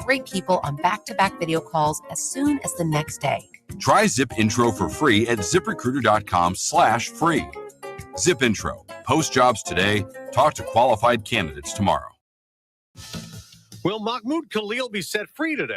great people on back-to-back video calls as soon as the next day. Try Zip Intro for free at ziprecruiter.com/free. Zip Intro. Post jobs today. Talk to qualified candidates tomorrow. Will Mahmoud Khalil be set free today?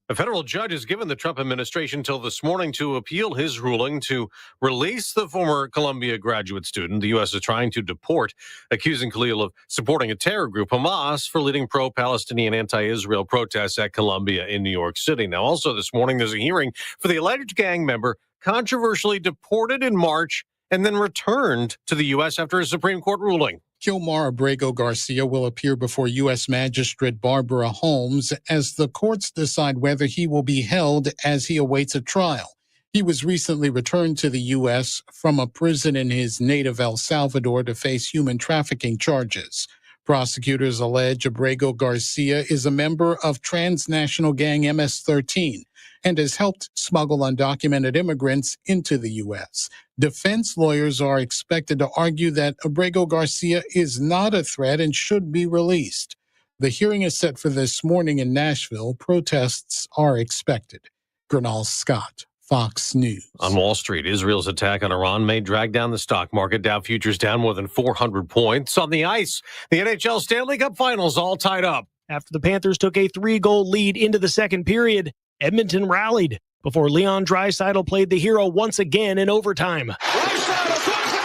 A federal judge has given the Trump administration till this morning to appeal his ruling to release the former Columbia graduate student the U.S. is trying to deport, accusing Khalil of supporting a terror group, Hamas, for leading pro-Palestinian anti-Israel protests at Columbia in New York City. Now, also this morning, there's a hearing for the alleged gang member controversially deported in March and then returned to the U.S. after a Supreme Court ruling. Kilmar Abrego Garcia will appear before U.S. Magistrate Barbara Holmes as the courts decide whether he will be held as he awaits a trial. He was recently returned to the U.S. from a prison in his native El Salvador to face human trafficking charges. Prosecutors allege Abrego Garcia is a member of transnational gang MS-13 and has helped smuggle undocumented immigrants into the U.S. Defense lawyers are expected to argue that Abrego Garcia is not a threat and should be released. The hearing is set for this morning in Nashville. Protests are expected. Gernal Scott, Fox News. On Wall Street, Israel's attack on Iran may drag down the stock market. Dow futures down more than 400 points. On the ice, the NHL Stanley Cup Finals all tied up. After the Panthers took a 3-goal lead into the second period, Edmonton rallied before Leon Draisaitl played the hero once again in overtime. Draisaitl throws it in,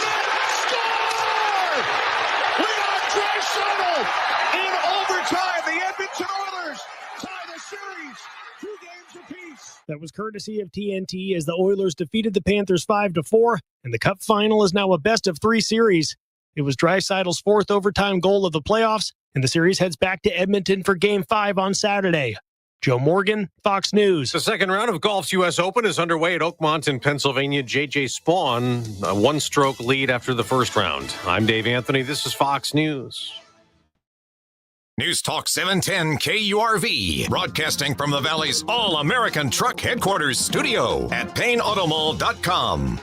score! Leon Draisaitl in overtime. The Edmonton Oilers tie the series 2 games apiece. That was courtesy of TNT as the Oilers defeated the Panthers 5-4, and the Cup final is now a best-of-3 series. It was Draisaitl's 4th overtime goal of the playoffs, and the series heads back to Edmonton for Game 5 on Saturday. Joe Morgan, Fox News. The second round of golf's U.S. Open is underway at Oakmont in Pennsylvania. J.J. Spawn, a one-stroke lead after the first round. I'm Dave Anthony. This is Fox News. News Talk 710 KURV, broadcasting from the Valley's All-American Truck Headquarters studio at PayneAutomall.com.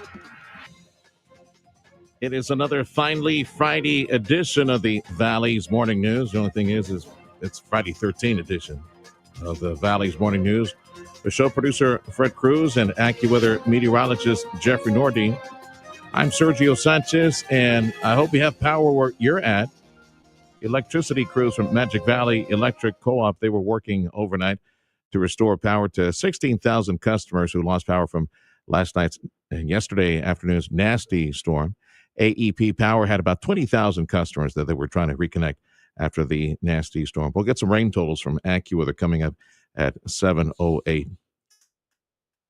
It is another finally Friday edition of the Valley's Morning News. The only thing is it's Friday 13 edition of the Valley's Morning News. The show producer, Fred Cruz, and AccuWeather meteorologist, Jeffrey Nordy. I'm Sergio Sanchez, and I hope you have power where you're at. Electricity crews from Magic Valley Electric Co-op, they were working overnight to restore power to 16,000 customers who lost power from last night's and yesterday afternoon's nasty storm. AEP Power had about 20,000 customers that they were trying to reconnect after the nasty storm. We'll get some rain totals from AccuWeather coming up at 7:08.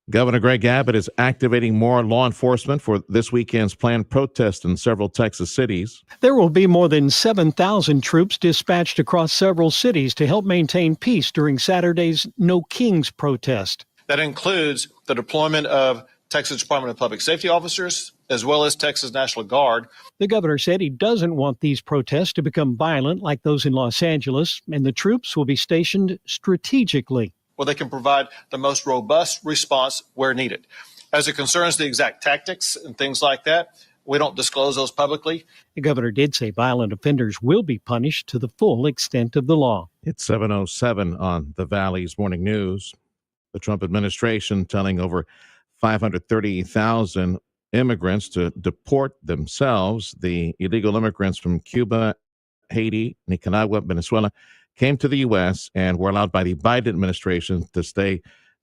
Governor Greg Abbott is activating more law enforcement for this weekend's planned protest in several Texas cities. There will be more than 7,000 troops dispatched across several cities to help maintain peace during Saturday's No Kings protest. That includes the deployment of Texas Department of Public Safety officers, as well as Texas National Guard. The governor said he doesn't want these protests to become violent like those in Los Angeles, and the troops will be stationed strategically, where they can provide the most robust response where needed. As it concerns the exact tactics and things like that, we don't disclose those publicly. The governor did say violent offenders will be punished to the full extent of the law. It's 7:07 on the Valley's Morning News. The Trump administration telling over 530,000 immigrants to deport themselves. The illegal immigrants from Cuba, Haiti, Nicaragua, Venezuela came to the U.S. and were allowed by the Biden administration to stay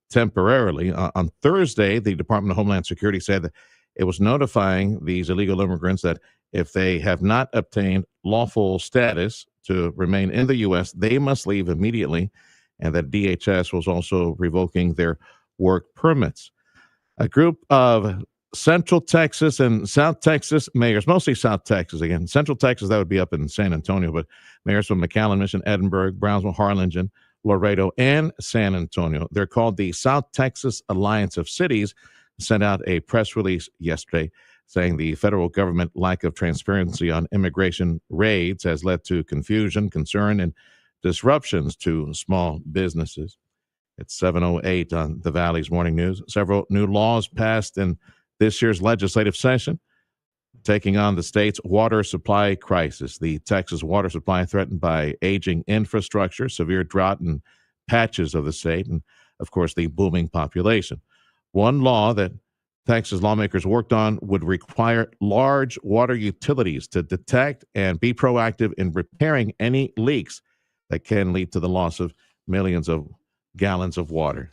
temporarily. On Thursday, the Department of Homeland Security said that it was notifying these illegal immigrants that if they have not obtained lawful status to remain in the U.S., they must leave immediately, and that DHS was also revoking their work permits. A group of Central Texas and South Texas mayors, mostly South Texas again. Central Texas, that would be up in San Antonio, but mayors from McAllen, Mission, Edinburgh, Brownsville, Harlingen, Laredo, and San Antonio. They're called the South Texas Alliance of Cities, sent out a press release yesterday saying the federal government lack of transparency on immigration raids has led to confusion, concern, and disruptions to small businesses. It's 7:08 on the Valley's Morning News. Several new laws passed in this year's legislative session, taking on the state's water supply crisis. The Texas water supply threatened by aging infrastructure, severe drought, and patches of the state, and of course the booming population. One law that Texas lawmakers worked on would require large water utilities to detect and be proactive in repairing any leaks that can lead to the loss of millions of gallons of water.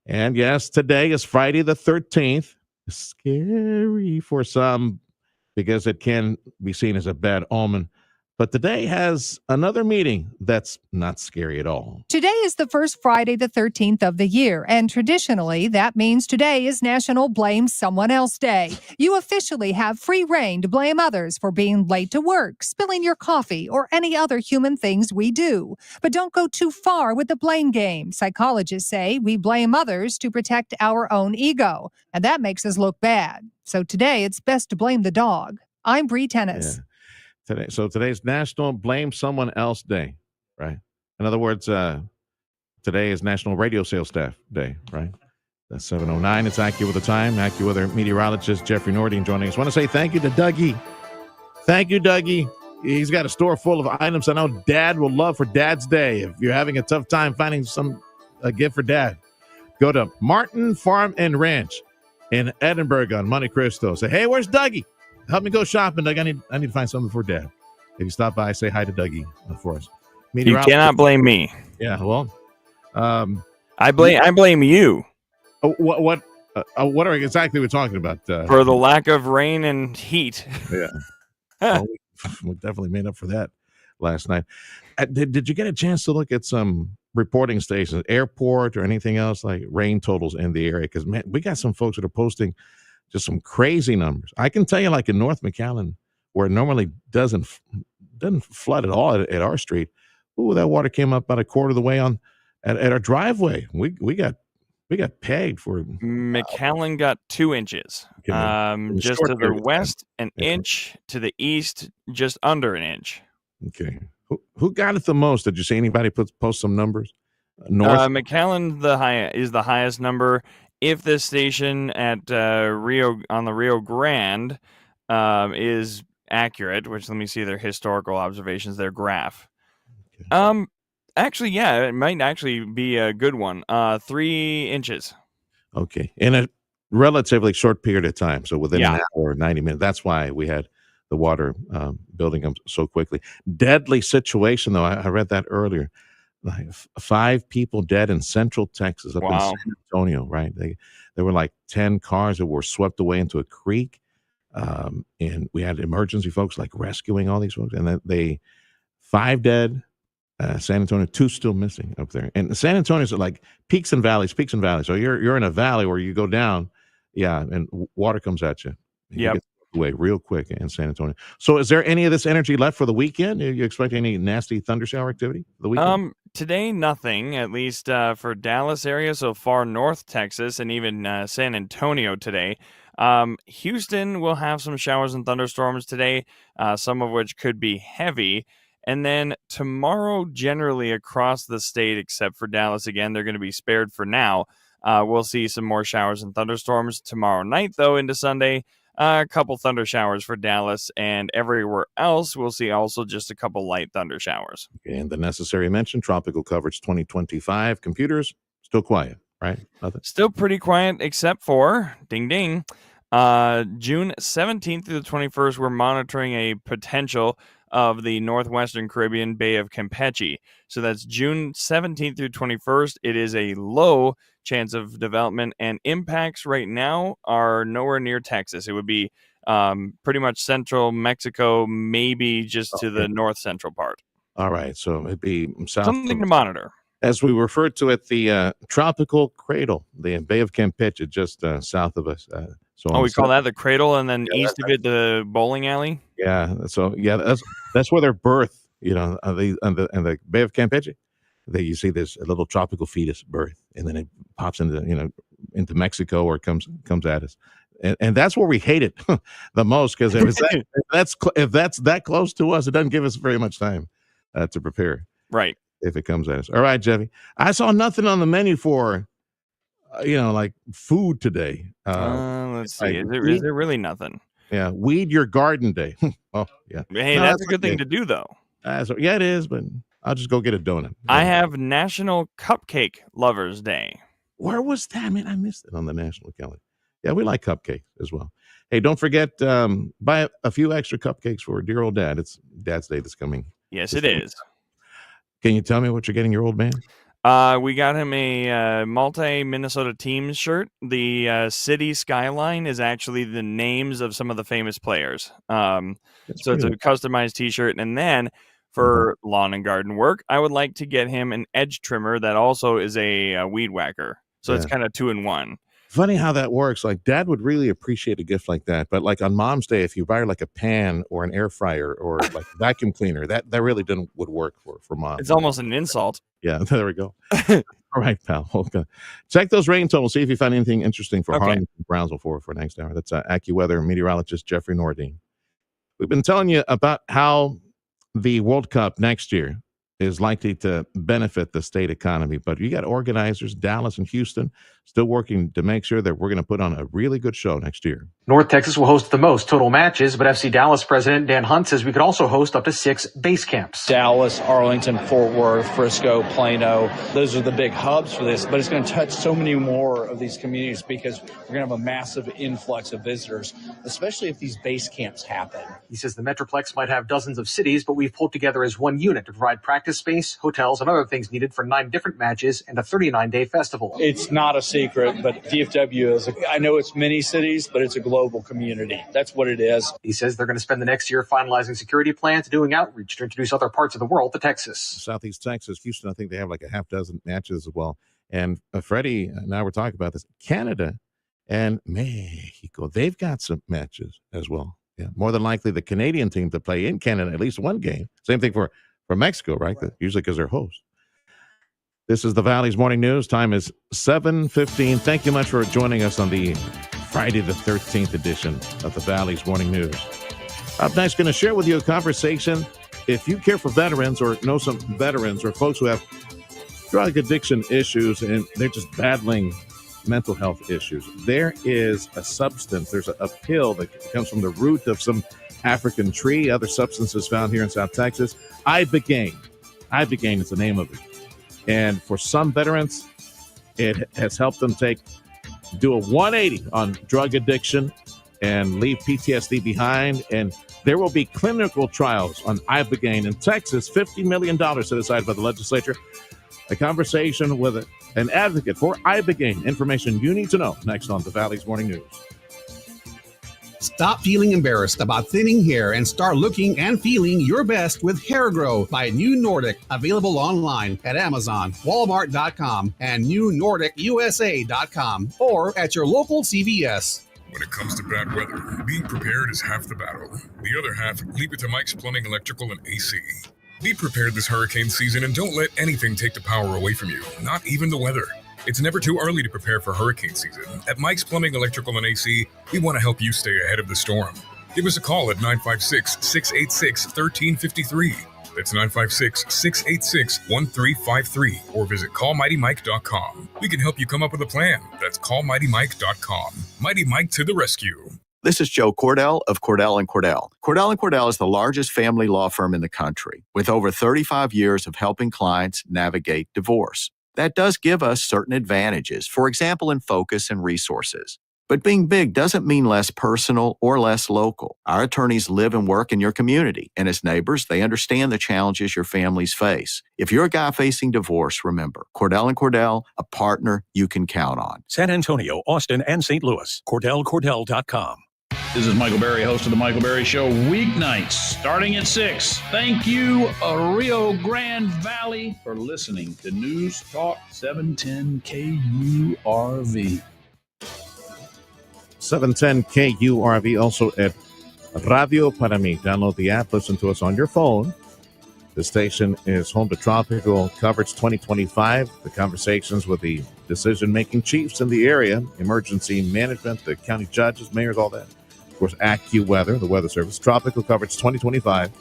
And yes, today is Friday the 13th. Scary for some because it can be seen as a bad omen. But today has another meaning that's not scary at all. Today is the first Friday the 13th of the year, and traditionally that means today is National Blame Someone Else Day. You officially have free reign to blame others for being late to work, spilling your coffee, or any other human things we do. But don't go too far with the blame game. Psychologists say we blame others to protect our own ego, and that makes us look bad. So today it's best to blame the dog. I'm Bree Tennis. Yeah. Today's National Blame Someone Else Day, right? In other words, today is National Radio Sales Staff Day, right? That's 7:09. It's AccuWeather time. AccuWeather meteorologist Jeffrey Norton joining us. I want to say thank you to Dougie. Thank you, Dougie. He's got a store full of items I know Dad will love for Dad's Day. If you're having a tough time finding a gift for Dad, go to Martin Farm and Ranch in Edinburgh on Monte Cristo. Say, hey, where's Dougie? Help me go shopping, Doug. I need to find something for Dad. If you stop by, say hi to Dougie for us. You cannot blame me. Yeah, well, I blame you. What are exactly we're talking about? For the lack of rain and heat. Yeah, well, we definitely made up for that last night. Did you get a chance to look at some reporting stations, airport, or anything else like rain totals in the area? Because man, we got some folks that are posting just some crazy numbers. I can tell you, like in North McAllen, where it normally doesn't flood at all at our street. Ooh, that water came up about a quarter of the way at our driveway. We got pegged for. McAllen got 2 inches. Just to the west, an inch. To the east, just under an inch. Okay. Who got it the most? Did you see anybody post some numbers? North McAllen is the highest number. If this station at on the Rio Grande is accurate, which let me see their historical observations, their graph. Okay. Actually, yeah, it might actually be a good one. 3 inches. Okay, in a relatively short period of time, so within an hour or 90 minutes. That's why we had the water building up so quickly. Deadly situation, though. I read that earlier. Like 5 people dead in Central Texas, up in San Antonio, right? There were like 10 cars that were swept away into a creek. And we had emergency folks like rescuing all these folks. And they 5 dead, San Antonio, 2 still missing up there. And San Antonio's like peaks and valleys. So you're in a valley where you go down, and water comes at you. Yeah. Away real quick in San Antonio. So is there any of this energy left for the weekend? Are you expecting any nasty thunder shower activity for the weekend? Today, nothing, at least for Dallas area, so far north Texas, and even San Antonio today. Houston will have some showers and thunderstorms today, some of which could be heavy. And then tomorrow, generally across the state, except for Dallas, again, they're going to be spared for now. We'll see some more showers and thunderstorms tomorrow night, though, into Sunday. A couple thunder showers for Dallas, and everywhere else we'll see also just a couple light thunder showers. And the necessary mention, tropical coverage 2025. Computers, still quiet, right? Nothing. Still pretty quiet, except for, ding, ding, June 17th through the 21st, we're monitoring a potential of the northwestern Caribbean Bay of Campeche. So that's June 17th through 21st. It is a low chance of development, and impacts right now are nowhere near Texas. It would be pretty much central Mexico, maybe just to the north central part. All right, so it'd be south. Something to monitor. As we refer to it, the tropical cradle, the Bay of Campeche, just south of us. We call that the cradle, and then east of it, the bowling alley. Yeah, so that's where their birth. On the Bay of Campeche, you see this little tropical fetus birth, and then it pops into Mexico, or comes at us, and that's where we hate it the most, because if that's that close to us, it doesn't give us very much time to prepare. Right. If it comes at us. All right, Jeffy. I saw nothing on the menu for, like food today. Let's see. Is there really nothing? Yeah. Weed your garden day. Oh, yeah. Hey, that's a good thing to do, though. It is, but I'll just go get a donut. I have National Cupcake Lovers Day. Where was that? Man, I missed it on the national calendar. Yeah, we like cupcakes as well. Hey, don't forget, buy a few extra cupcakes for dear old dad. It's Dad's Day that's coming. Yes, it is. Can you tell me what you're getting your old man? We got him a multi-Minnesota Teams shirt. The city skyline is actually the names of some of the famous players. So it's a customized T-shirt. And then for lawn and garden work, I would like to get him an edge trimmer that also is a weed whacker. So it's kind of 2-in-1. Funny how that works. Like, Dad would really appreciate a gift like that. But like on Mom's Day, if you buy her like a pan or an air fryer or like a vacuum cleaner, that really would work for Mom. It's almost an insult. Yeah, there we go. All right, pal. Okay. Check those rain totals. See if you find anything interesting for Harlem and Brownsville for next hour. That's AccuWeather meteorologist Jeffrey Nordine. We've been telling you about how the World Cup next year is likely to benefit the state economy. But you got organizers, Dallas and Houston, still working to make sure that we're going to put on a really good show next year. North Texas will host the most total matches, but FC Dallas president Dan Hunt says we could also host up to 6 base camps. Dallas, Arlington, Fort Worth, Frisco, Plano, those are the big hubs for this, but it's going to touch so many more of these communities because we're going to have a massive influx of visitors, especially if these base camps happen. He says the Metroplex might have dozens of cities, but we've pulled together as one unit to provide practice space, hotels, and other things needed for 9 different matches and a 39-day festival. It's not a secret, but DFW is, I know it's many cities, but it's a global community. That's what it is. He says they're going to spend the next year finalizing security plans, doing outreach to introduce other parts of the world to Texas. Southeast Texas, Houston, I think they have like a half dozen matches as well. And Freddie and I were talking about this. Canada and Mexico, they've got some matches as well. Yeah, more than likely the Canadian team to play in Canada at least one game. Same thing for Mexico, right? Usually because they're hosts. This is the Valley's Morning News. Time is 7:15. Thank you much for joining us on the Friday the 13th edition of the Valley's Morning News. Up next, going to share with you a conversation. If you care for veterans or know some veterans or folks who have drug addiction issues and they're just battling mental health issues, there is a substance, there's a pill that comes from the root of some African tree, other substances found here in South Texas. Ibogaine. Ibogaine is the name of it. And for some veterans, it has helped them do a 180 on drug addiction and leave PTSD behind. And there will be clinical trials on Ibogaine in Texas, $50 million set aside by the legislature. A conversation with an advocate for Ibogaine. Information you need to know next on the Valley's Morning News. Stop feeling embarrassed about thinning hair and start looking and feeling your best with Hair Grow by New Nordic, available online at Amazon, Walmart.com, and NewNordicUSA.com, or at your local CVS. When it comes to bad weather, being prepared is half the battle. The other half, leave it to Mike's Plumbing, Electrical, and AC. Be prepared this hurricane season and don't let anything take the power away from you, not even the weather. It's never too early to prepare for hurricane season. At Mike's Plumbing, Electrical, and AC, we want to help you stay ahead of the storm. Give us a call at 956-686-1353. That's 956-686-1353. Or visit callmightymike.com. We can help you come up with a plan. That's callmightymike.com. Mighty Mike to the rescue. This is Joe Cordell of Cordell & Cordell. Cordell & Cordell is the largest family law firm in the country, with over 35 years of helping clients navigate divorce. That does give us certain advantages, for example, in focus and resources. But being big doesn't mean less personal or less local. Our attorneys live and work in your community, and as neighbors, they understand the challenges your families face. If you're a guy facing divorce, remember, Cordell & Cordell, a partner you can count on. San Antonio, Austin, and St. Louis. CordellCordell.com. This is Michael Berry, host of The Michael Berry Show, weeknights starting at 6. Thank you, Rio Grande Valley, for listening to News Talk 710 KURV. 710 KURV, also at Radio Para Mí. Download the app, listen to us on your phone. The station is home to Tropical Coverage 2025, the conversations with the decision-making chiefs in the area, emergency management, the county judges, mayors, all that. Of course, AccuWeather, the weather service. Tropical Coverage 2025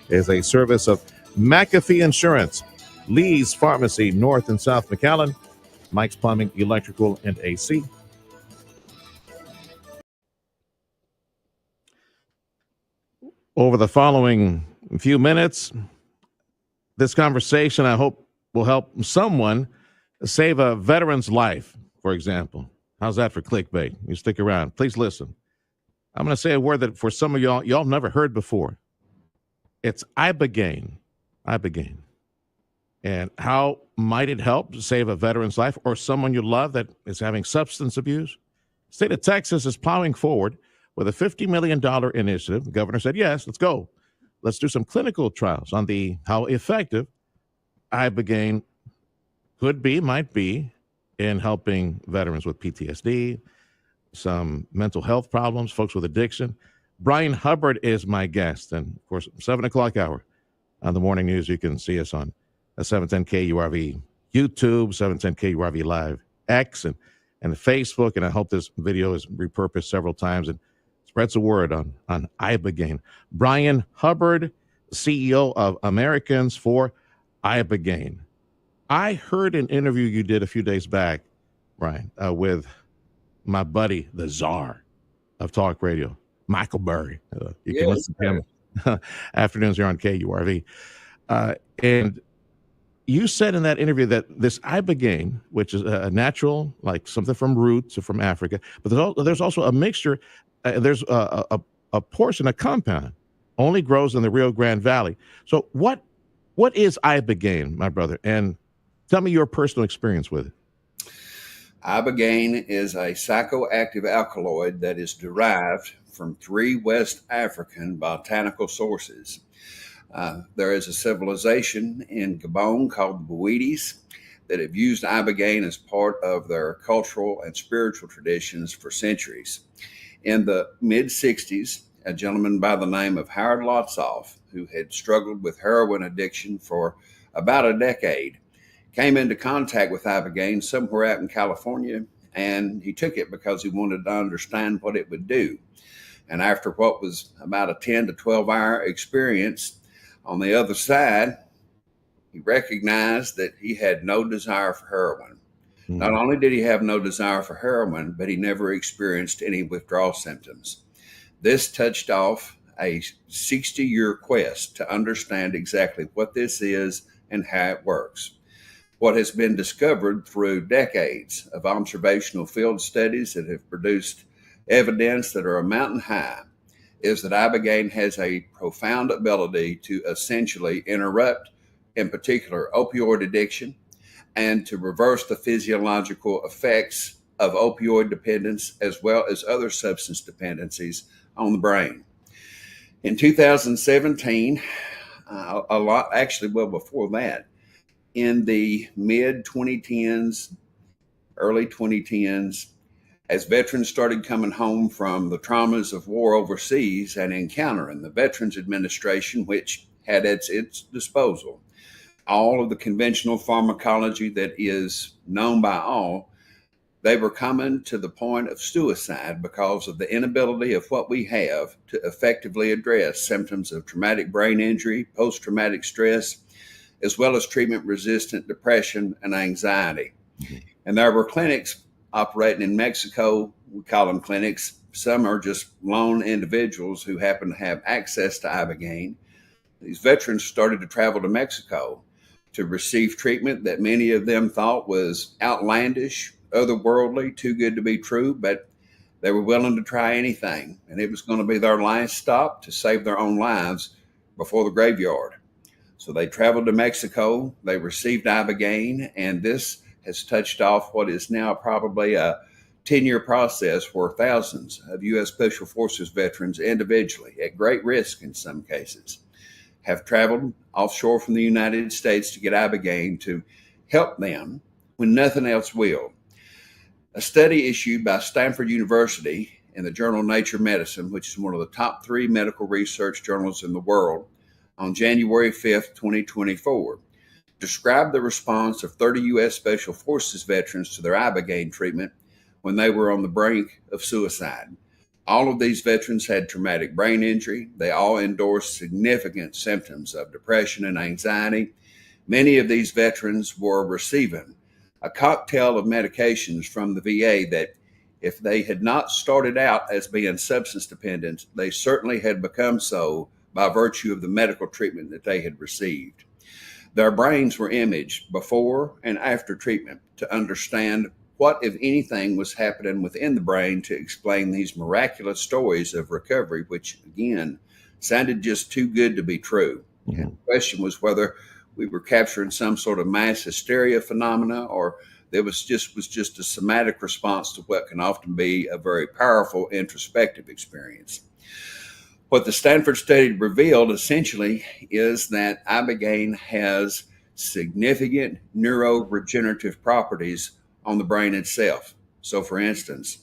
is a service of McAfee Insurance, Lee's Pharmacy, North and South McAllen, Mike's Plumbing, Electrical, and AC. Over the following few minutes, this conversation, I hope, will help someone save a veteran's life, for example. How's that for clickbait? You stick around. Please listen. I'm going to say a word that for some of y'all never heard before. It's Ibogaine. Ibogaine. And how might it help to save a veteran's life or someone you love that is having substance abuse? The state of Texas is plowing forward with a $50 million initiative. The governor said, yes, let's go. Let's do some clinical trials on how effective Ibogaine might be in helping veterans with PTSD, some mental health problems, folks with addiction. Brian Hubbard is my guest. And, of course, 7 o'clock hour on the morning news. You can see us on 710 KURV YouTube, 710 KURV Live X, and Facebook. And I hope this video is repurposed several times and spreads the word on Ibogaine. Brian Hubbard, CEO of Americans for Ibogaine. I heard an interview you did a few days back, Brian, with my buddy, the czar of talk radio, Michael Burry. You can listen to him afternoons here on KURV. And you said in that interview that this Ibogaine, which is a natural, like something from roots or from Africa, but there's also a mixture. There's a portion, a compound, only grows in the Rio Grande Valley. So what is Ibogaine, my brother? And tell me your personal experience with it. Ibogaine is a psychoactive alkaloid that is derived from 3 West African botanical sources. There is a civilization in Gabon called the Bouides that have used Ibogaine as part of their cultural and spiritual traditions for centuries. In the mid-60s, a gentleman by the name of Howard Lotsoff, who had struggled with heroin addiction for about a decade, came into contact with Ibogaine somewhere out in California, and he took it because he wanted to understand what it would do. And after what was about a 10 to 12 hour experience, on the other side, he recognized that he had no desire for heroin. Mm-hmm. Not only did he have no desire for heroin, but he never experienced any withdrawal symptoms. This touched off a 60-year quest to understand exactly what this is and how it works. What has been discovered through decades of observational field studies that have produced evidence that are a mountain high is that Ibogaine has a profound ability to essentially interrupt, in particular, opioid addiction, and to reverse the physiological effects of opioid dependence as well as other substance dependencies on the brain. In 2017, before that, in the mid-2010s, early 2010s, as veterans started coming home from the traumas of war overseas and encountering the Veterans Administration, which had at its disposal all of the conventional pharmacology that is known by all, they were coming to the point of suicide because of the inability of what we have to effectively address symptoms of traumatic brain injury, post-traumatic stress, as well as treatment-resistant depression and anxiety. Mm-hmm. And there were clinics operating in Mexico. We call them clinics. Some are just lone individuals who happen to have access to Ibogaine. These veterans started to travel to Mexico to receive treatment that many of them thought was outlandish, otherworldly, too good to be true, but they were willing to try anything. And it was going to be their last stop to save their own lives before the graveyard. So they traveled to Mexico, they received Ibogaine, and this has touched off what is now probably a 10-year process where thousands of U.S. Special Forces veterans individually, at great risk in some cases, have traveled offshore from the United States to get Ibogaine to help them when nothing else will. A study issued by Stanford University in the journal Nature Medicine, which is one of the top 3 medical research journals in the world, on January 5th, 2024, described the response of 30 U.S. Special Forces veterans to their Ibogaine treatment when they were on the brink of suicide. All of these veterans had traumatic brain injury. They all endorsed significant symptoms of depression and anxiety. Many of these veterans were receiving a cocktail of medications from the VA that, if they had not started out as being substance dependent, they certainly had become so by virtue of the medical treatment that they had received. Their brains were imaged before and after treatment to understand what, if anything, was happening within the brain to explain these miraculous stories of recovery, which, again, sounded just too good to be true. Mm-hmm. And the question was whether we were capturing some sort of mass hysteria phenomena, or there was just a somatic response to what can often be a very powerful introspective experience. What the Stanford study revealed essentially is that Ibogaine has significant neuroregenerative properties on the brain itself. So, for instance,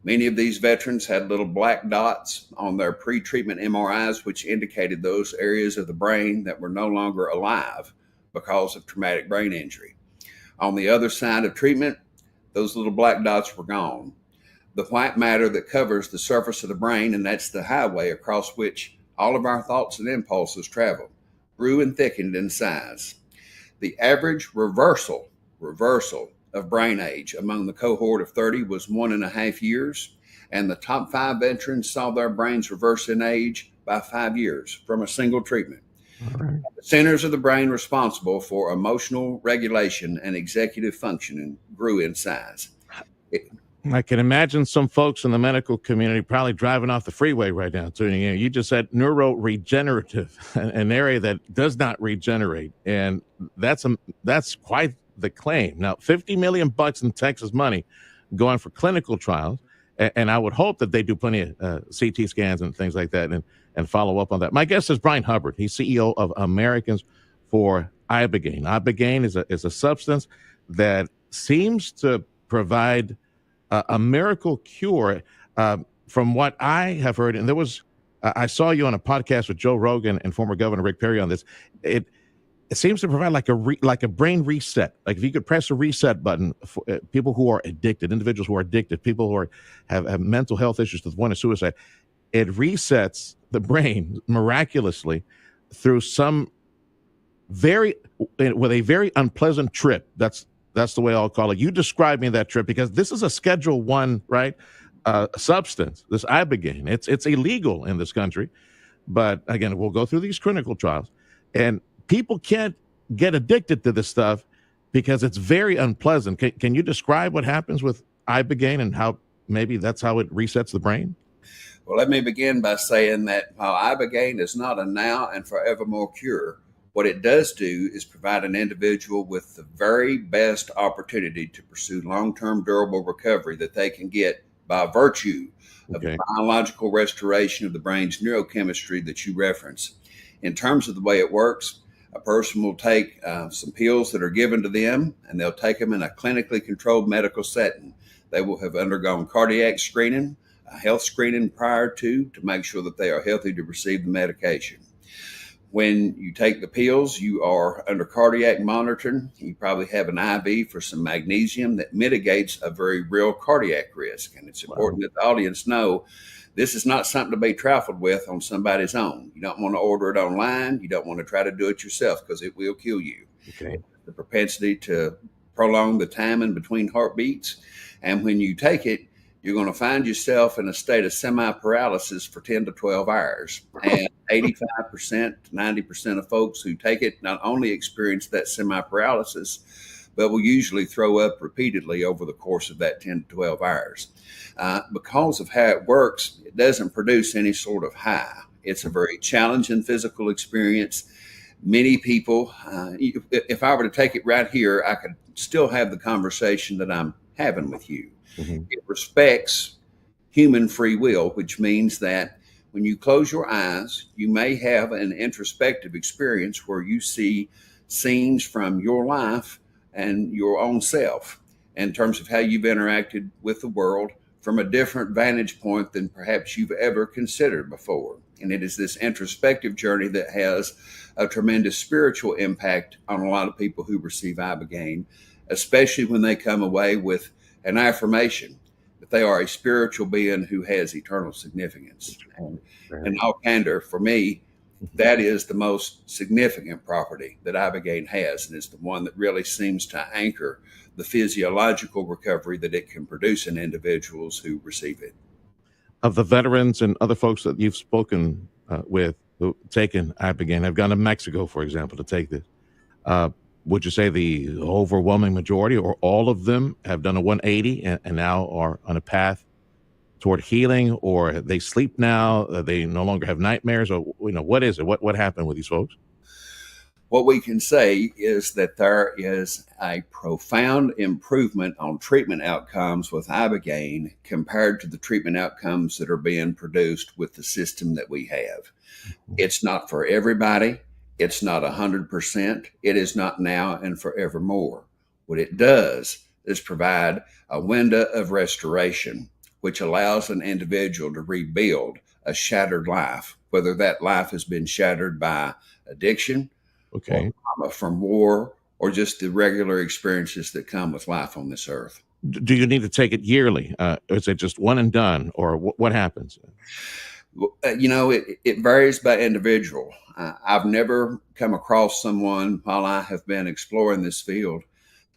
many of these veterans had little black dots on their pre-treatment MRIs, which indicated those areas of the brain that were no longer alive because of traumatic brain injury. On the other side of treatment, those little black dots were gone. The white matter that covers the surface of the brain, and that's the highway across which all of our thoughts and impulses travel, grew and thickened in size. The average reversal of brain age among the cohort of 30 was 1.5 years, and the top 5 veterans saw their brains reverse in age by 5 years from a single treatment. Right. The centers of the brain responsible for emotional regulation and executive functioning grew in size. I can imagine some folks in the medical community probably driving off the freeway right now. So, you just said neuroregenerative, an area that does not regenerate, and that's quite the claim. Now, $50 million in Texas money going for clinical trials, and I would hope that they do plenty of CT scans and things like that, and follow up on that. My guest is Brian Hubbard. He's CEO of Americans for Ibogaine. Ibogaine is a substance that seems to provide a miracle cure, from what I have heard. And I saw you on a podcast with Joe Rogan and former Governor Rick Perry on this. It seems to provide like a brain reset. Like if you could press a reset button for people who are addicted, individuals who are addicted, people who have mental health issues to the point of suicide, it resets the brain miraculously through with a very unpleasant trip. That's the way I'll call it. You describe me that trip, because this is a Schedule I, right, substance, this Ibogaine. It's illegal in this country. But again, we'll go through these clinical trials. And people can't get addicted to this stuff because it's very unpleasant. Can you describe what happens with Ibogaine and how maybe that's how it resets the brain? Well, let me begin by saying that while Ibogaine is not a now and forevermore cure, what it does do is provide an individual with the very best opportunity to pursue long-term durable recovery that they can get by virtue of the biological restoration of the brain's neurochemistry that you reference. In terms of the way it works, a person will take some pills that are given to them, and they'll take them in a clinically controlled medical setting. They will have undergone cardiac screening, a health screening prior to make sure that they are healthy to receive the medication. When you take the pills, you are under cardiac monitoring. You probably have an IV for some magnesium that mitigates a very real cardiac risk. And it's important that the audience know this is not something to be trifled with on somebody's own. You don't want to order it online. You don't want to try to do it yourself because it will kill you. Okay. The propensity to prolong the time in between heartbeats. And when you take it, you're going to find yourself in a state of semi-paralysis for 10 to 12 hours. And 85% to 90% of folks who take it not only experience that semi-paralysis, but will usually throw up repeatedly over the course of that 10 to 12 hours. Because of how it works, it doesn't produce any sort of high. It's a very challenging physical experience. Many people, if I were to take it right here, I could still have the conversation that I'm having with you. Mm-hmm. It respects human free will, which means that when you close your eyes, you may have an introspective experience where you see scenes from your life and your own self in terms of how you've interacted with the world from a different vantage point than perhaps you've ever considered before. And it is this introspective journey that has a tremendous spiritual impact on a lot of people who receive Ibogaine, especially when they come away with an affirmation that they are a spiritual being who has eternal significance. And in all candor, for me, that is the most significant property that Ibogaine has, and it's the one that really seems to anchor the physiological recovery that it can produce in individuals who receive it. Of the veterans and other folks that you've spoken with who taken Ibogaine, have gone to Mexico, for example, to take this. Uh, would you say the overwhelming majority or all of them have done a 180 and now are on a path toward healing, or they sleep now? They no longer have nightmares, or what is it? What happened with these folks? What we can say is that there is a profound improvement on treatment outcomes with Ibogaine compared to the treatment outcomes that are being produced with the system that we have. It's not for everybody. It's not 100%. It is not now and forevermore. What it does is provide a window of restoration, which allows an individual to rebuild a shattered life, whether that life has been shattered by addiction, Okay. or trauma from war, or just the regular experiences that come with life on this earth. Do you need to take it yearly? Is it just one and done, or what happens? It varies by individual. I've never come across someone while I have been exploring this field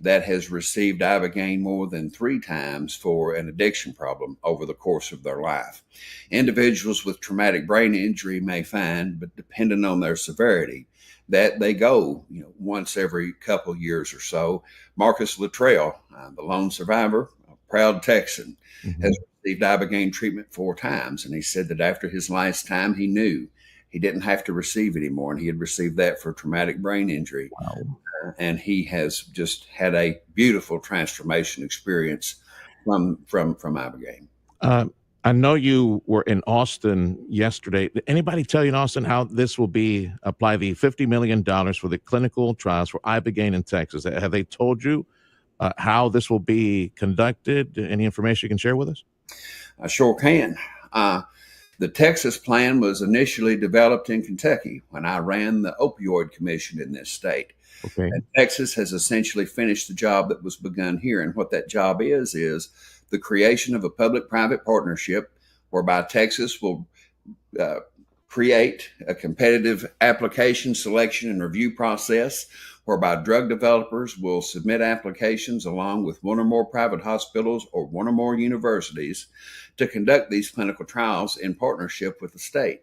that has received Ibogaine more than 3 times for an addiction problem over the course of their life. Individuals with traumatic brain injury may find, but depending on their severity, that they go once every couple years or so. Marcus Luttrell, the lone survivor, a proud Texan, has received Ibogaine treatment 4 times. And he said that after his last time, he knew he didn't have to receive anymore. And he had received that for traumatic brain injury. Wow. And he has just had a beautiful transformation experience from Ibogaine. I know you were in Austin yesterday. Did anybody tell you in Austin how this will be apply the $50 million for the clinical trials for Ibogaine in Texas? Have they told you how this will be conducted? Any information you can share with us? I sure can. The Texas plan was initially developed in Kentucky when I ran the opioid commission in this state. Okay. And Texas has essentially finished the job that was begun here. And what that job is the creation of a public-private partnership whereby Texas will create a competitive application selection and review process whereby drug developers will submit applications along with one or more private hospitals or one or more universities to conduct these clinical trials in partnership with the state.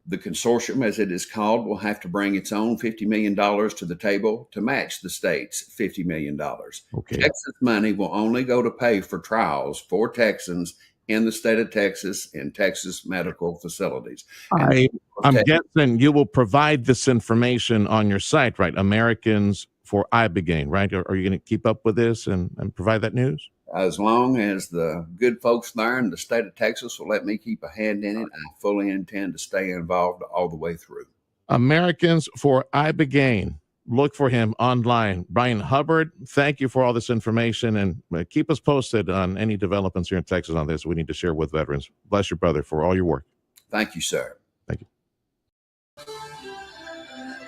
The consortium, as it is called, will have to bring its own $50 million to the table to match the state's $50 million. Okay. Texas money will only go to pay for trials for Texans in the state of Texas in Texas medical facilities. I'm guessing you will provide this information on your site, right? Americans for Ibogaine, right? Are you going to keep up with this and provide that news? As long as the good folks there in the state of Texas will let me keep a hand in it, I fully intend to stay involved all the way through. Americans for Ibogaine. Look for him online. Brian Hubbard, thank you for all this information, and keep us posted on any developments here in Texas on this we need to share with veterans. Bless you, brother, for all your work. Thank you, sir. Thank you.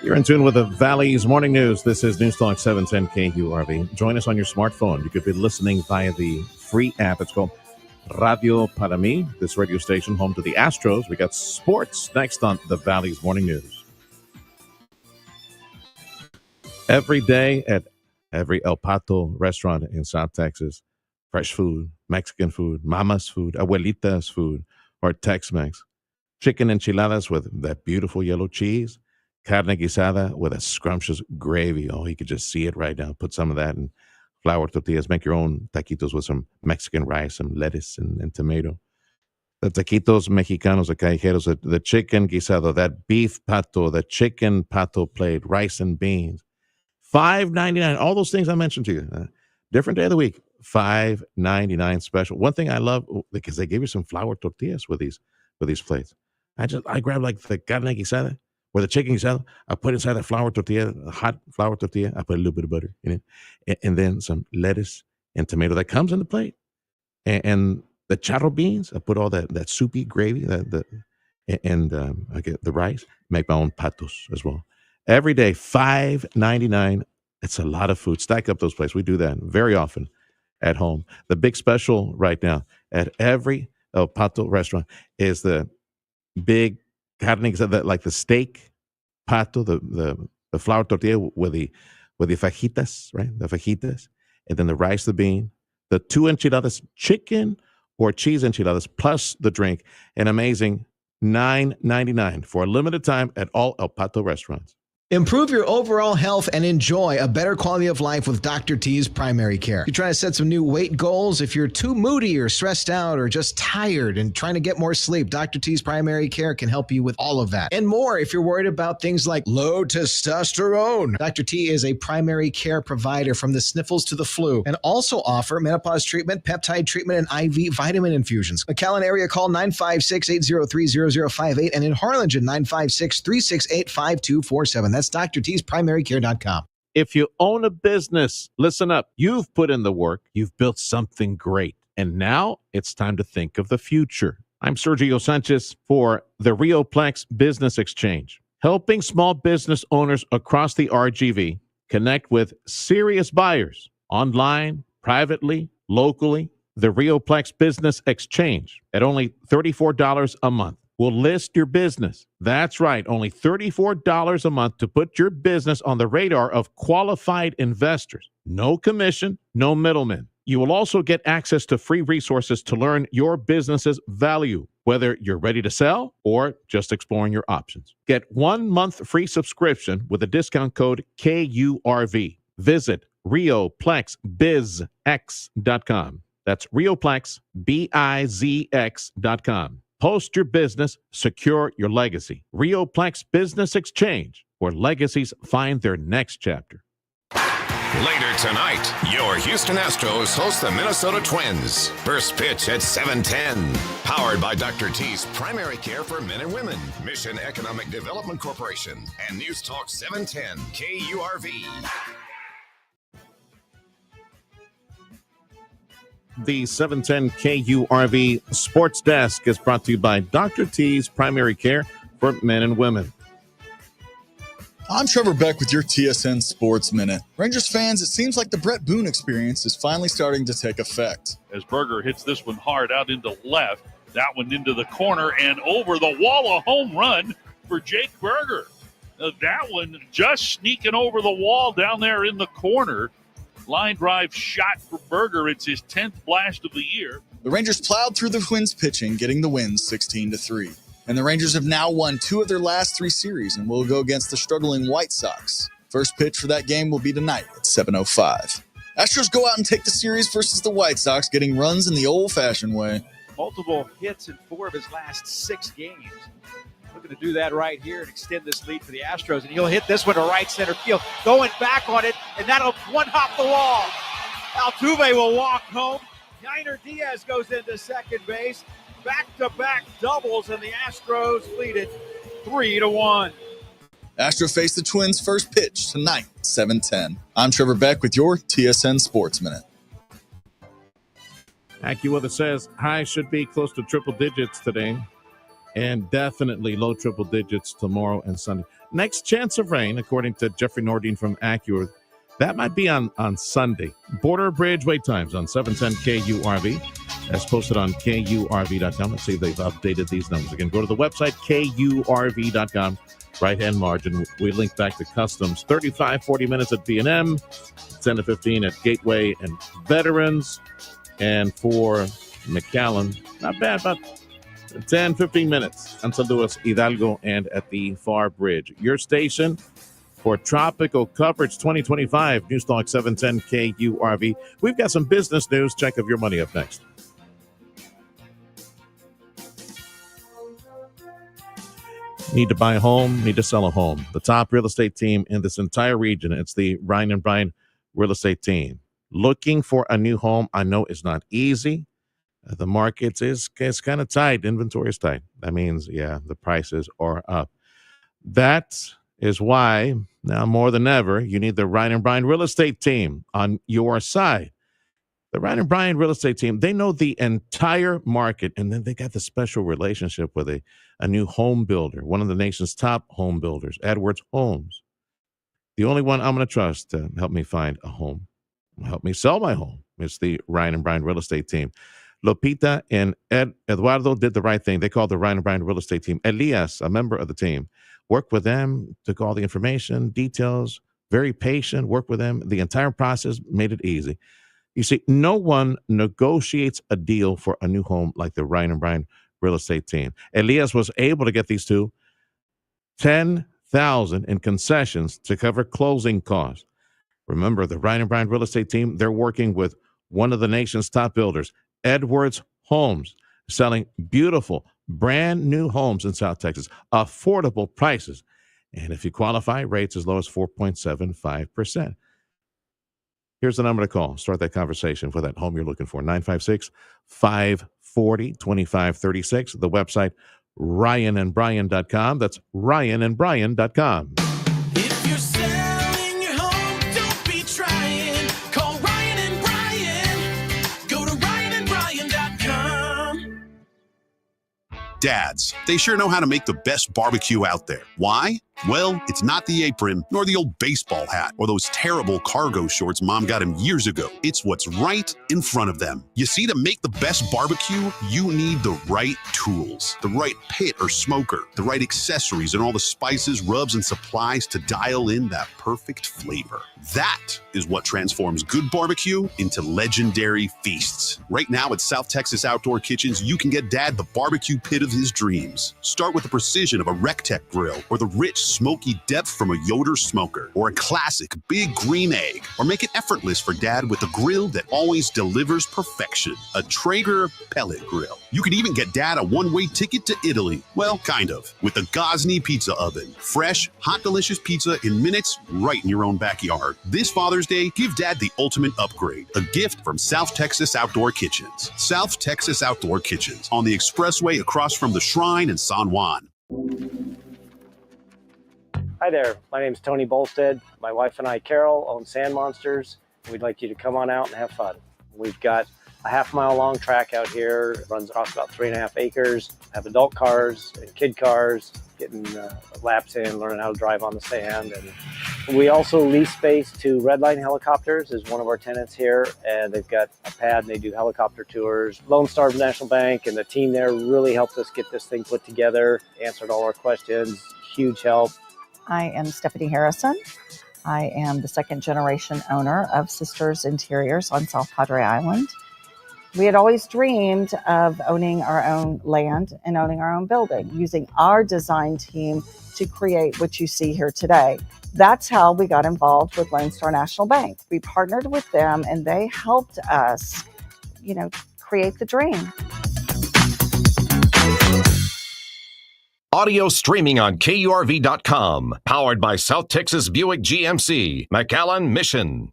You're in tune with the Valley's Morning News. This is News Talk 710 KURV. Join us on your smartphone. You could be listening via the free app. It's called Radio Para Mí, this radio station home to the Astros. We got sports next on the Valley's Morning News. Every day at every El Pato restaurant in South Texas, fresh food, Mexican food, mama's food, abuelita's food, or Tex-Mex. Chicken enchiladas with that beautiful yellow cheese. Carne guisada with a scrumptious gravy. Oh, you could just see it right now. Put some of that in flour tortillas. Make your own taquitos with some Mexican rice, some lettuce and tomato. The taquitos mexicanos, the callejeros, the chicken guisado, that beef pato, the chicken pato plate, rice and beans. $5.99. All those things I mentioned to you. Different day of the week. $5.99 special. One thing I love, because they give you some flour tortillas with these plates. I grab like the carne guisada or the chicken guisado. I put inside that flour tortilla, a hot flour tortilla. I put a little bit of butter in it, and then some lettuce and tomato that comes in the plate. And the charro beans, I put all that soupy gravy, I get the rice. Make my own patos as well. Every day, $5.99. It's a lot of food. Stack up those plates. We do that very often at home. The big special right now at every El Pato restaurant is the big carne, like the steak pato, the flour tortilla with the fajitas, right? The fajitas, and then the rice, the bean, the 2 enchiladas, chicken or cheese enchiladas, plus the drink. An amazing $9.99 for a limited time at all El Pato restaurants. Improve your overall health and enjoy a better quality of life with Dr. T's Primary Care. You're trying to set some new weight goals. If you're too moody or stressed out or just tired and trying to get more sleep, Dr. T's Primary Care can help you with all of that and more. If you're worried about things like low testosterone, Dr. T is a primary care provider from the sniffles to the flu and also offer menopause treatment, peptide treatment, and IV vitamin infusions. McAllen area call 956-803-0058 and in Harlingen 956-368-5247. That's drt'sprimarycare.com. If you own a business, listen up. You've put in the work. You've built something great. And now it's time to think of the future. I'm Sergio Sanchez for the Rioplex Business Exchange, helping small business owners across the RGV connect with serious buyers online, privately, locally. The Rioplex Business Exchange at only $34 a month will list your business. That's right, only $34 a month to put your business on the radar of qualified investors. No commission, no middlemen. You will also get access to free resources to learn your business's value, whether you're ready to sell or just exploring your options. Get 1 month free subscription with a discount code KURV. Visit RioplexBizX.com. That's RioplexBizX.com. Post your business, secure your legacy. Rioplex Business Exchange, where legacies find their next chapter. Later tonight, your Houston Astros host the Minnesota Twins. First pitch at 7:10. Powered by Dr. T's Primary Care for Men and Women, Mission Economic Development Corporation, and News Talk 710 KURV. The 710 KURV Sports Desk is brought to you by Dr. T's Primary Care for Men and Women. I'm Trevor Beck with your TSN Sports Minute. Rangers fans, it seems like the Brett Boone experience is finally starting to take effect. As Berger hits this one hard out into left, that one into the corner and over the wall, a home run for Jake Berger. That one just sneaking over the wall down there in the corner. Line drive shot for Berger. It's his 10th blast of the year. The Rangers plowed through the Twins pitching, getting the win 16-3. And the Rangers have now won 2 of their last 3 series and will go against the struggling White Sox. First pitch for that game will be tonight at 7:05. Astros go out and take the series versus the White Sox, getting runs in the old-fashioned way. Multiple hits in 4 of his last 6 games. Looking to do that right here and extend this lead for the Astros. And he'll hit this one to right center field. Going back on it, and that'll one-hop the wall. Altuve will walk home. Yainer Diaz goes into second base. Back-to-back doubles, and the Astros lead it 3-1. Astros face the Twins' first pitch tonight, 7:10. I'm Trevor Beck with your TSN Sports Minute. AccuWeather says highs should be close to triple digits today and definitely low triple digits tomorrow and Sunday. Next chance of rain, according to Jeffrey Nordine from AccuWeather, that might be on Sunday. Border Bridge wait times on 710 KURV. As posted on KURV.com. Let's see if they've updated these numbers. Again, go to the website, KURV.com. Right-hand margin. We link back to customs. 35, 40 minutes at B&M. 10 to 15 at Gateway and Veterans. And for McAllen, not bad, but 10, 15 minutes until Louis Hidalgo and at the Far Bridge. Your station for Tropical Coverage 2025. News Talk 710 KURV. We've got some business news. Check of your money up next. Need to buy a home, need to sell a home. The top real estate team in this entire region, it's the Ryan & Bryan real estate team. Looking for a new home, I know it's not easy. The market is kind of tight. Inventory is tight. That means, the prices are up. That is why, now more than ever, you need the Ryan & Bryan real estate team on your side. The Ryan & Bryan real estate team, they know the entire market, and then they got the special relationship with a new home builder, one of the nation's top home builders, Edwards Homes. The only one I'm going to trust to help me find a home, help me sell my home, is the Ryan & Bryan real estate team. Lupita and Eduardo did the right thing. They called the Ryan & Bryan real estate team. Elias, a member of the team, worked with them, took all the information, details, very patient, worked with them. The entire process made it easy. You see, no one negotiates a deal for a new home like the Ryan & Bryan real estate team. Elias was able to get these two 10, $100,000 in concessions to cover closing costs. Remember, the Ryan and Bryan real estate team, they're working with one of the nation's top builders, Edwards Homes, selling beautiful, brand new homes in South Texas, affordable prices. And if you qualify, rates as low as 4.75%. Here's the number to call. Start that conversation for that home you're looking for. 956-540-2536. The website, ryanandbryan.com. That's ryanandbryan.com. If you're selling your home, don't be trying. Call Ryan and Bryan. Go to ryanandbryan.com. Dads, they sure know how to make the best barbecue out there. Why? Well, it's not the apron, nor the old baseball hat, or those terrible cargo shorts Mom got him years ago. It's what's right in front of them. You see, to make the best barbecue, you need the right tools, the right pit or smoker, the right accessories, and all the spices, rubs, and supplies to dial in that perfect flavor. That is what transforms good barbecue into legendary feasts. Right now at South Texas Outdoor Kitchens, you can get Dad the barbecue pit of his dreams. Start with the precision of a Rectech grill, or the rich smoky depth from a Yoder smoker, or a classic big green egg, or make it effortless for Dad with a grill that always delivers perfection, a Traeger pellet grill. You can even get Dad a one-way ticket to Italy. Well, kind of, with the Gosney Pizza Oven. Fresh, hot, delicious pizza in minutes right in your own backyard. This Father's Day, give Dad the ultimate upgrade, a gift from South Texas Outdoor Kitchens. South Texas Outdoor Kitchens, on the expressway across from the Shrine in San Juan. Hi there, my name is Tony Bolstead. My wife and I, Carol, own Sand Monsters. We'd like you to come on out and have fun. We've got a half-mile long track out here. It runs across about 3.5 acres. Have adult cars and kid cars, getting laps in, learning how to drive on the sand. And we also lease space to Redline Helicopters, is one of our tenants here, and they've got a pad and they do helicopter tours. Lone Star National Bank and the team there really helped us get this thing put together, answered all our questions, huge help. I am Stephanie Harrison. I am the second generation owner of Sisters Interiors on South Padre Island. We had always dreamed of owning our own land and owning our own building, using our design team to create what you see here today. That's how we got involved with Lone Star National Bank. We partnered with them and they helped us, create the dream. Audio streaming on KURV.com. Powered by South Texas Buick GMC, McAllen Mission.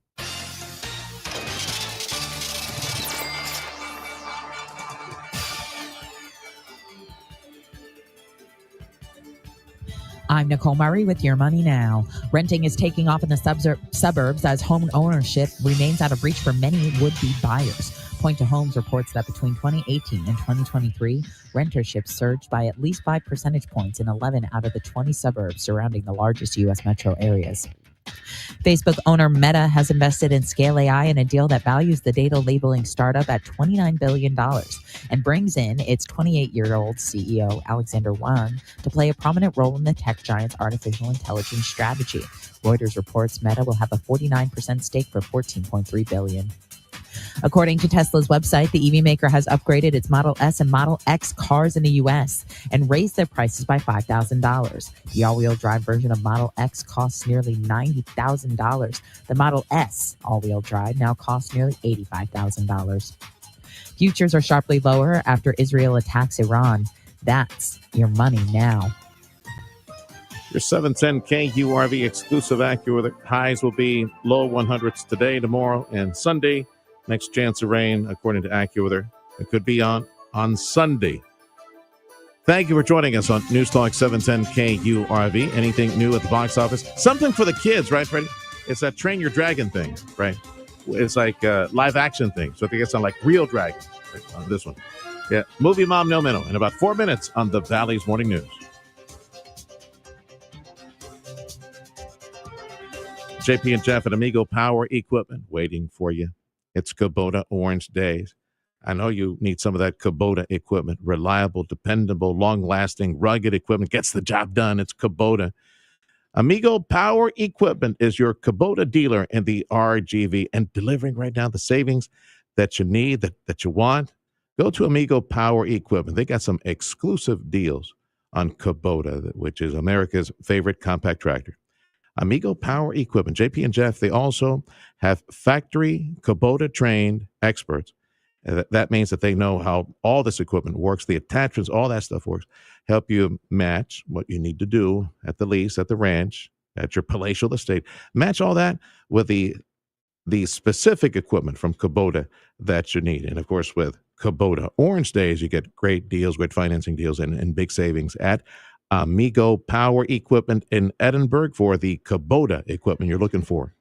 I'm Nicole Murray with Your Money Now. Renting is taking off in the suburbs as home ownership remains out of reach for many would-be buyers. Point to Homes reports that between 2018 and 2023, rentership surged by at least 5 percentage points in 11 out of the 20 suburbs surrounding the largest U.S. metro areas. Facebook owner Meta has invested in Scale AI in a deal that values the data labeling startup at $29 billion and brings in its 28-year-old CEO, Alexander Wang, to play a prominent role in the tech giant's artificial intelligence strategy. Reuters reports Meta will have a 49% stake for $14.3 billion. According to Tesla's website, the EV maker has upgraded its Model S and Model X cars in the U.S. and raised their prices by $5,000. The all-wheel drive version of Model X costs nearly $90,000. The Model S all-wheel drive now costs nearly $85,000. Futures are sharply lower after Israel attacks Iran. That's Your Money Now. Your 710 KURV exclusive AccuWeather highs will be low 100s today, tomorrow, and Sunday. Next chance of rain, according to AccuWeather, it could be on Sunday. Thank you for joining us on News Talk 710 KURV. Anything new at the box office? Something for the kids, right, Freddie? It's that Train Your Dragon thing, right? It's like a live action thing. So I think it's on like Real Dragon, right, on this one. Yeah, Movie Mom No Minnow in about 4 minutes on the Valley's Morning News. JP and Jeff at Amigo Power Equipment waiting for you. It's Kubota Orange Days. I know you need some of that Kubota equipment. Reliable, dependable, long-lasting, rugged equipment. Gets the job done. It's Kubota. Amigo Power Equipment is your Kubota dealer in the RGV and delivering right now the savings that you need, that you want. Go to Amigo Power Equipment. They got some exclusive deals on Kubota, which is America's favorite compact tractor. Amigo Power Equipment, JP and Jeff, they also have factory Kubota trained experts. That means that they know how all this equipment works, the attachments, all that stuff works. Help you match what you need to do at the lease, at the ranch, at your palatial estate. Match all that with the specific equipment from Kubota that you need. And of course, with Kubota Orange Days, you get great deals, great financing deals, and big savings at Amigo Power Equipment in Edinburgh for the Kubota equipment you're looking for.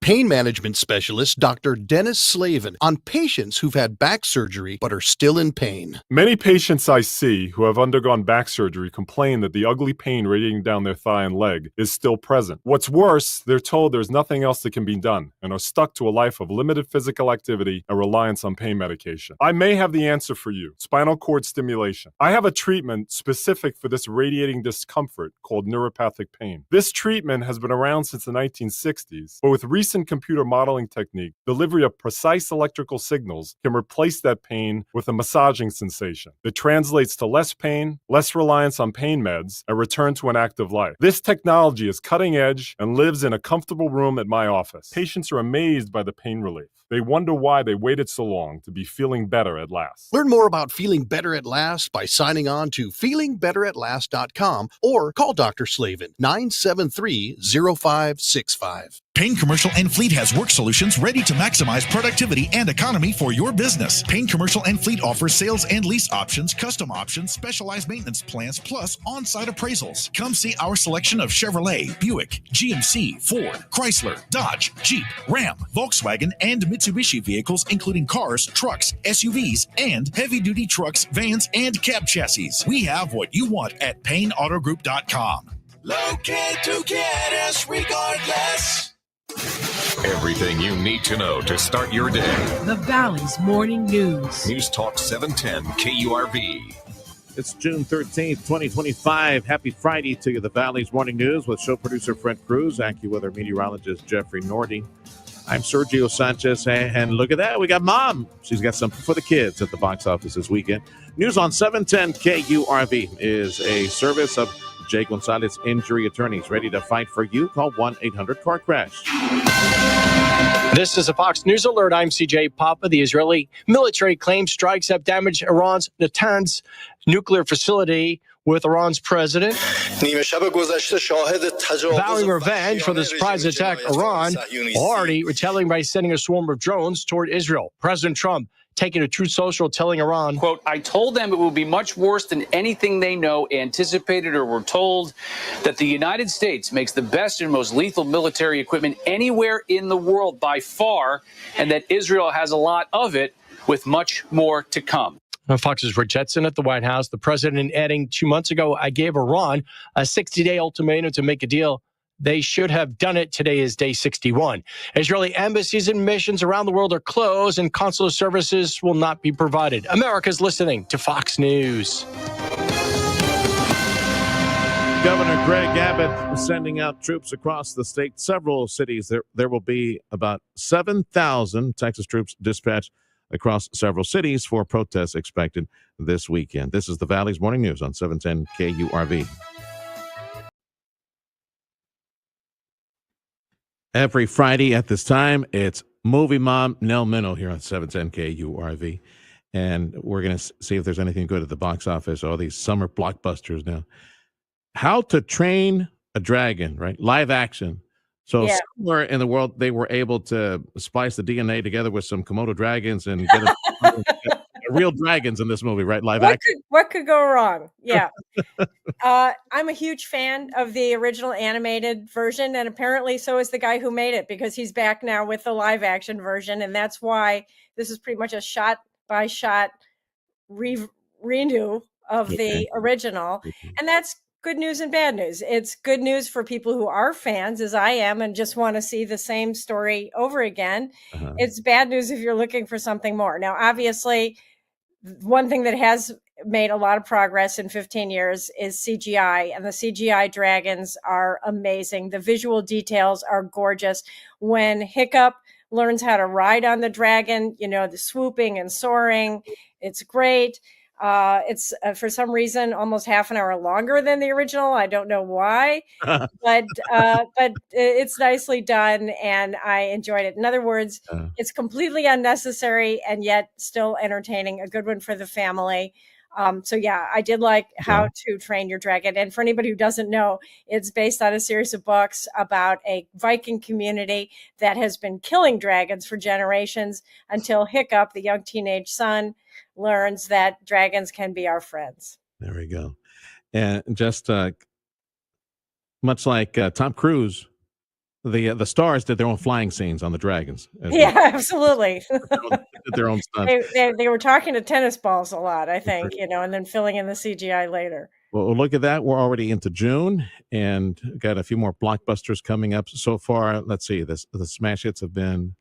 Pain management specialist Dr. Dennis Slavin on patients who've had back surgery but are still in pain. Many patients I see who have undergone back surgery complain that the ugly pain radiating down their thigh and leg is still present. What's worse, they're told there's nothing else that can be done and are stuck to a life of limited physical activity and reliance on pain medication. I may have the answer for you: spinal cord stimulation. I have a treatment specific for this radiating discomfort called neuropathic pain. This treatment has been around since the 1960s, but with recent computer modeling technique, delivery of precise electrical signals can replace that pain with a massaging sensation that translates to less pain, less reliance on pain meds, and return to an active life. This technology is cutting edge and lives in a comfortable room at my office. Patients are amazed by the pain relief. They wonder why they waited so long to be feeling better at last. Learn more about feeling better at last by signing on to feelingbetteratLast.com or call Dr. Slavin 973-0565. Payne Commercial and Fleet has work solutions ready to maximize productivity and economy for your business. Payne Commercial and Fleet offers sales and lease options, custom options, specialized maintenance plans, plus on-site appraisals. Come see our selection of Chevrolet, Buick, GMC, Ford, Chrysler, Dodge, Jeep, Ram, Volkswagen, and Mitsubishi vehicles, including cars, trucks, SUVs, and heavy-duty trucks, vans, and cab chassis. We have what you want at PayneAutoGroup.com. Locate to get us regardless. Everything you need to know to start your day. The Valley's Morning News. News Talk 710 KURV. It's June 13th, 2025. Happy Friday to you, the Valley's Morning News with show producer Fred Cruz, AccuWeather meteorologist Jeffrey Nordy. I'm Sergio Sanchez, and look at that. We got Mom. She's got something for the kids at the box office this weekend. News on 710 KURV is a service of Jay Gonzalez Injury Attorneys. Ready to fight for you? Call 1-800-CAR-CRASH. This is a Fox News alert. I'm CJ Papa. The Israeli military claims strikes have damaged Iran's Natanz nuclear facility, with Iran's president vowing revenge for the surprise attack. Iran already retaliating by sending a swarm of drones toward Israel. President Trump taking a Truth Social, telling Iran, quote, I told them it will be much worse than anything they know, anticipated, or were told, that the United States makes the best and most lethal military equipment anywhere in the world by far, and that Israel has a lot of it, with much more to come. Fox's Rick Jetson at the White House. The president adding 2 months ago, I gave Iran a 60-day ultimatum to make a deal. They should have done it. Today is day 61. Israeli embassies and missions around the world are closed and consular services will not be provided. America's listening to Fox News. Governor Greg Abbott sending out troops across the state, several cities. There will be about 7,000 Texas troops dispatched across several cities for protests expected this weekend. This is the Valley's Morning News on 710 KURV. Every Friday at this time, it's Movie Mom Nell Minow here on 710 KURV. And we're going to see if there's anything good at the box office. All these summer blockbusters now. How to Train a Dragon, right? Live action. So somewhere in the world, they were able to splice the DNA together with some Komodo dragons and get real dragons in this movie, right? Live action. What could go wrong? Yeah. I'm a huge fan of the original animated version, and apparently so is the guy who made it, because he's back now with the live action version, and that's why this is pretty much a shot-by-shot redo of the original, and that's good news and bad news. It's good news for people who are fans, as I am, and just want to see the same story over again. It's bad news if you're looking for something more. Now, obviously, one thing that has made a lot of progress in 15 years is CGI, and the CGI dragons are amazing. The visual details are gorgeous. When Hiccup learns how to ride on the dragon, you know, the swooping and soaring, it's great. It's for some reason almost half an hour longer than the original. I don't know why, but it's nicely done, and I enjoyed it. In other words, it's completely unnecessary and yet still entertaining. A good one for the family. So yeah, I did like How to Train Your Dragon. And for anybody who doesn't know, it's based on a series of books about a Viking community that has been killing dragons for generations until Hiccup, the young teenage son, learns that dragons can be our friends. There we go. And just much like Tom Cruise, the stars did their own flying scenes on the dragons. Yeah, absolutely. Did their own stunts. They were talking to tennis balls a lot, I think, and then filling in the CGI later. Well, look at that. We're already into June and got a few more blockbusters coming up so far. Let's see. The smash hits have been,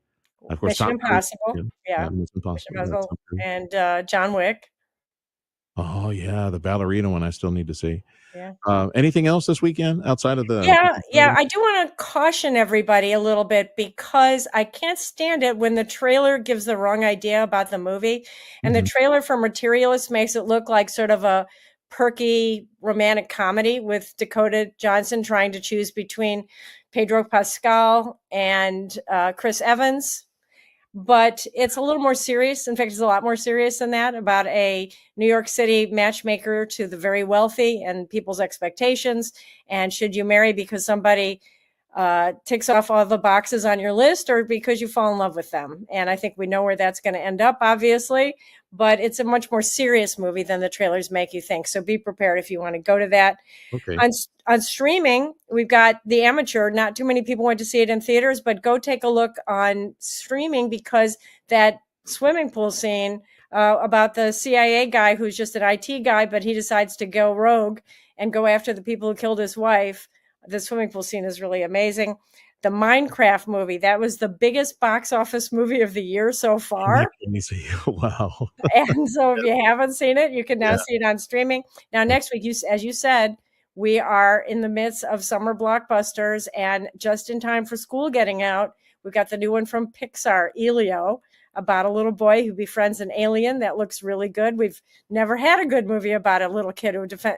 of course, Mission Impossible. Yeah, Mission Impossible. And John Wick. Oh, yeah. The ballerina one I still need to see. Yeah. Anything else this weekend outside of the? Yeah. I do want to caution everybody a little bit because I can't stand it when the trailer gives the wrong idea about the movie. And the trailer for Materialist makes it look like sort of a perky romantic comedy with Dakota Johnson trying to choose between Pedro Pascal and Chris Evans. But it's a little more serious. In fact, it's a lot more serious than that, about a New York City matchmaker to the very wealthy and people's expectations. And should you marry because somebody ticks off all the boxes on your list or because you fall in love with them? And I think we know where that's going to end up, obviously. But it's a much more serious movie than the trailers make you think. So be prepared if you want to go to that. Okay. On streaming, we've got The Amateur. Not too many people went to see it in theaters, but go take a look on streaming because that swimming pool scene about the CIA guy who's just an IT guy, but he decides to go rogue and go after the people who killed his wife. The swimming pool scene is really amazing. The Minecraft movie, that was the biggest box office movie of the year so far. Wow. And so if you haven't seen it, you can now see it on streaming. Now, next week, as you said, we are in the midst of summer blockbusters and just in time for school getting out. We've got the new one from Pixar, Elio, about a little boy who befriends an alien. That looks really good. We've never had a good movie about a little kid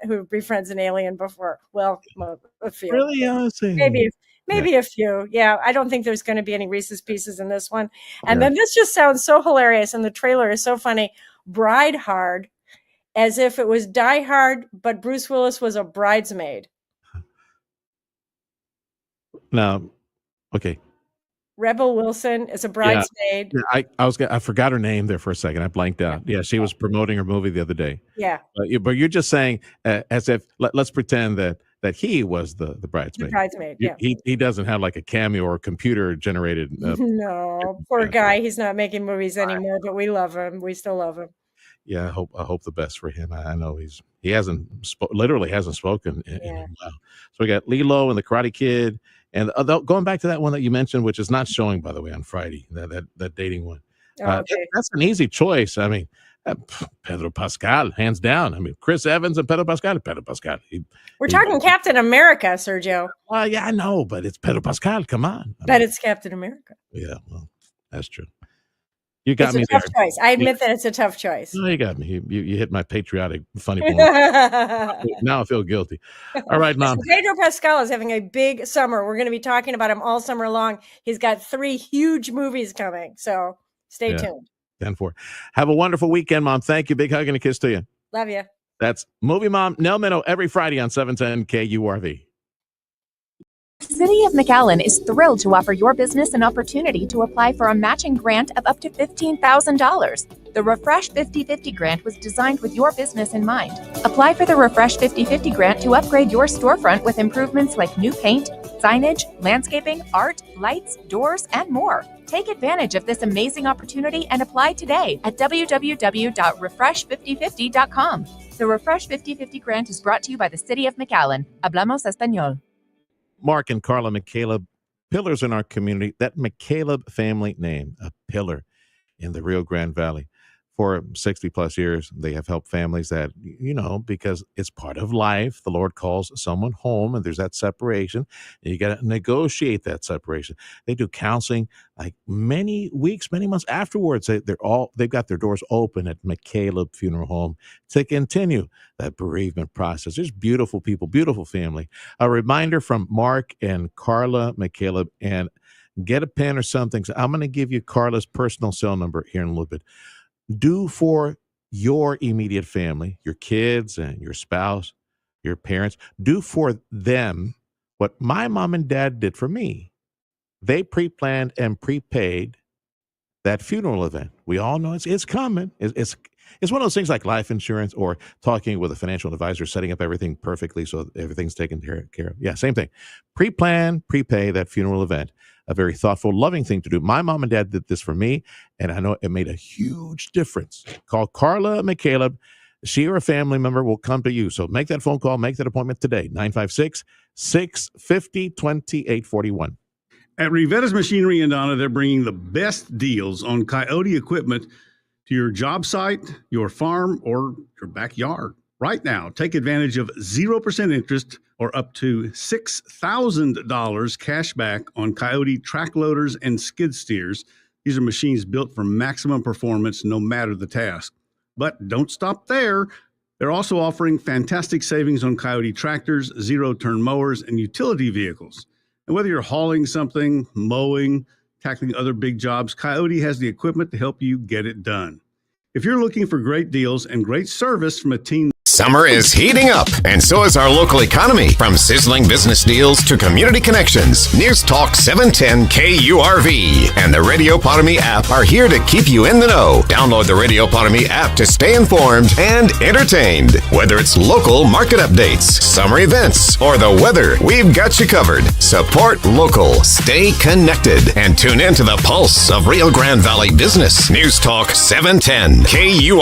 who befriends an alien before. Well, a few. Really? Honestly? Maybe a few. Yeah, I don't think there's going to be any Reese's Pieces in this one. And then this just sounds so hilarious, and the trailer is so funny. Bride Hard, as if it was Die Hard, but Bruce Willis was a bridesmaid. Now, okay. Rebel Wilson is a bridesmaid. Yeah, I forgot her name there for a second. I blanked out. Yeah, she was promoting her movie the other day. Yeah. But you're just saying as if let's pretend that he was the bridesmaid. The bridesmaid, yeah. He doesn't have like a cameo or computer generated. No, poor guy. He's not making movies anymore, but we love him. We still love him. Yeah, I hope the best for him. I know he hasn't literally hasn't spoken in a while. So we got Lilo and the Karate Kid, and going back to that one that you mentioned, which is not showing by the way on Friday, that dating one. Okay. That's an easy choice. I mean, Pedro Pascal, hands down. I mean, Chris Evans and Pedro Pascal. We're talking Captain America, Sergio. Well, yeah, I know, but it's Pedro Pascal. Come on. But it's Captain America. Yeah, well, that's true. You got me there. It's a tough choice. I admit that it's a tough choice. No, you got me. You hit my patriotic funny bone. Now I feel guilty. All right, Mom. Pedro Pascal is having a big summer. We're going to be talking about him all summer long. He's got 3 huge movies coming, so stay tuned. 10-4. Have a wonderful weekend, Mom. Thank you. Big hug and a kiss to you. Love you. That's Movie Mom Nell Minow every Friday on 710 KURV. City of McAllen is thrilled to offer your business an opportunity to apply for a matching grant of up to $15,000. The Refresh 50/50 grant was designed with your business in mind. Apply for the Refresh 50/50 grant to upgrade your storefront with improvements like new paint, signage, landscaping, art, lights, doors, and more. Take advantage of this amazing opportunity and apply today at www.refresh5050.com. The Refresh 50/50 grant is brought to you by the City of McAllen. Hablamos Español. Mark and Carla McCaleb, pillars in our community. That McCaleb family name, a pillar in the Rio Grande Valley. for 60 plus years. They have helped families that, because it's part of life. The Lord calls someone home and there's that separation. And you got to negotiate that separation. They do counseling like many weeks, many months afterwards. They've got their doors open at McCaleb Funeral Home to continue that bereavement process. There's beautiful people, beautiful family. A reminder from Mark and Carla McCaleb, and get a pen or something. So I'm going to give you Carla's personal cell number here in a little bit. Do for your immediate family, your kids and your spouse, your parents, do for them what my mom and dad did for me. They pre-planned and prepaid that funeral event. We all know it's coming. It's one of those things like life insurance or talking with a financial advisor, setting up everything perfectly so everything's taken care of. Yeah, same thing. Pre-plan, prepay that funeral event. A very thoughtful, loving thing to do. My mom and dad did this for me, and I know it made a huge difference. Call Carla McCaleb. She or a family member will come to you. So make that phone call, make that appointment today. 956-650-2841. At Rivetta's Machinery in Donna, they're bringing the best deals on Coyote equipment to your job site, your farm, or your backyard. Right now, take advantage of 0% interest or up to $6,000 cash back on Coyote track loaders and skid steers. These are machines built for maximum performance no matter the task. But don't stop there. They're also offering fantastic savings on Coyote tractors, zero-turn mowers, and utility vehicles. And whether you're hauling something, mowing, tackling other big jobs, Coyote has the equipment to help you get it done. If you're looking for great deals and great service from a team. Summer is heating up, and so is our local economy. From sizzling business deals to community connections, News Talk 710 KURV and the Radio Potami app are here to keep you in the know. Download the Radio Potami app to stay informed and entertained. Whether it's local market updates, summer events, or the weather, we've got you covered. Support local, stay connected, and tune in to the pulse of Rio Grande Valley business. News Talk 710 KURV.